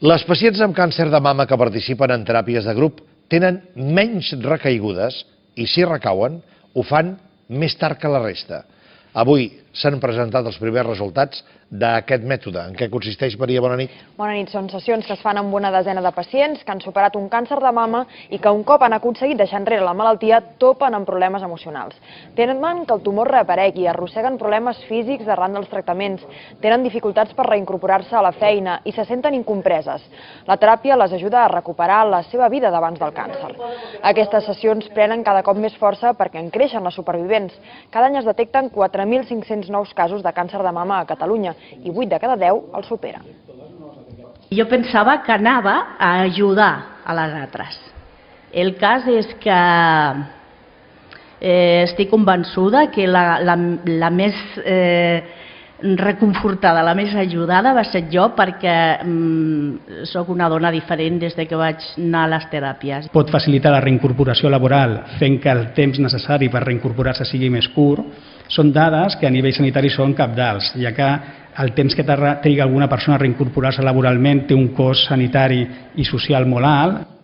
Les pacients amb càncer de mama que participen en teràpies de grup tenen menys recaigudes i, si recauen, ho fan més tard que la resta. Avui s'han presentat els primers resultats d'aquest mètode. En què consisteix, Maria? Bona nit. Bona nit. Són sessions que es fan amb una desena de pacients que han superat un càncer de mama i que un cop han aconseguit deixar enrere la malaltia topen amb problemes emocionals. Tenen que el tumor reaparegui, arrosseguen problemes físics arran dels tractaments, tenen dificultats per reincorporar-se a la feina i se senten incompreses. La teràpia les ajuda a recuperar la seva vida d'abans del càncer. Aquestes sessions prenen cada cop més força perquè en creixen les supervivents. Cada any es detecten 4.500 nous casos de càncer de mama a Catalunya i 8 de cada 10 el superen. Jo pensava que anava a ajudar a les altres. El cas és que estic convençuda que la més reconfortada, la més ajudada va ser jo, perquè sóc una dona diferent des que vaig anar a les teràpies. Pot facilitar la reincorporació laboral fent que el temps necessari per reincorporar-se sigui més curt. Són dades que a nivell sanitari són cabdals, ja que el temps que triga alguna persona a reincorporar-se laboralment té un cost sanitari i social molt alt.